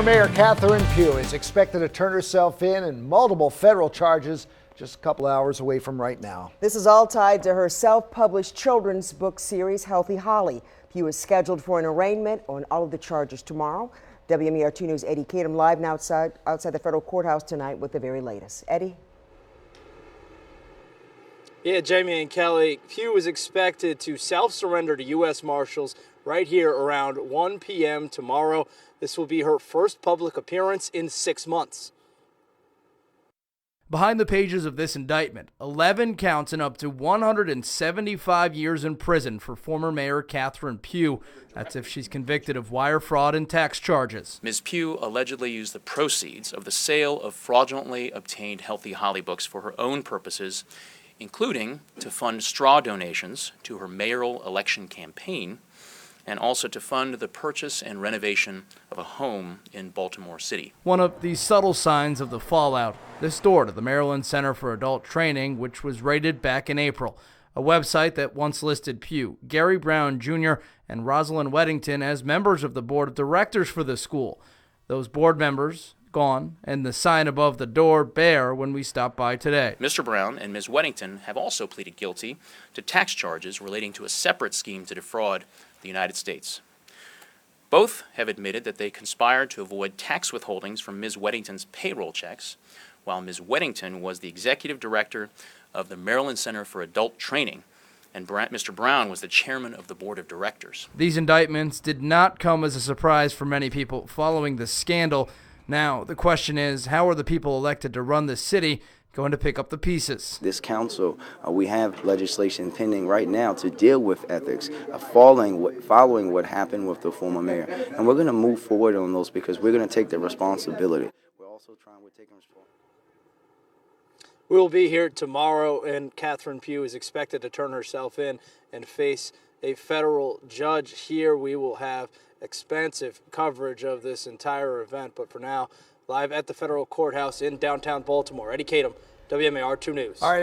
Baltimore Mayor Catherine Pugh is expected to turn herself in multiple federal charges just a couple hours away from right now. This is all tied to her self-published children's book series, Healthy Holly. Pugh is scheduled for an arraignment on all of the charges tomorrow. WMAR 2 News' Eddie Kadam live now outside the federal courthouse tonight with the very latest. Eddie? Yeah, Jamie and Kelly, Pugh is expected to self-surrender to U.S. Marshals right here around 1 p.m. tomorrow. This will be her first public appearance in 6 months. Behind the pages of this indictment, 11 counts and up to 175 years in prison for former Mayor Catherine Pugh. That's if she's convicted of wire fraud and tax charges. Ms. Pugh allegedly used the proceeds of the sale of fraudulently obtained Healthy Holly books for her own purposes, including to fund straw donations to her mayoral election campaign, and also to fund the purchase and renovation of a home in Baltimore City. One of the subtle signs of the fallout, this door to the Maryland Center for Adult Training, which was raided back in April, a website that once listed Pugh, Gary Brown Jr., and Rosalind Weddington as members of the board of directors for the school. Those board members gone, and the sign above the door bare when we stopped by today. Mr. Brown and Ms. Weddington have also pleaded guilty to tax charges relating to a separate scheme to defraud the United States. Both have admitted that they conspired to avoid tax withholdings from Ms. Weddington's payroll checks, while Ms. Weddington was the executive director of the Maryland Center for Adult Training, and Mr. Brown was the chairman of the board of directors. These indictments did not come as a surprise for many people following the scandal. Now, the question is, how are the people elected to run the city going to pick up the pieces? This council, we have legislation pending right now to deal with ethics, following what happened with the former mayor. And we're going to move forward on those because we're going to take the responsibility. We're taking responsibility. We will be here tomorrow, and Catherine Pugh is expected to turn herself in and face a federal judge here. We will have expansive coverage of this entire event, but for now, live at the federal courthouse in downtown Baltimore. Eddie Kadam, WMAR 2 News. All right.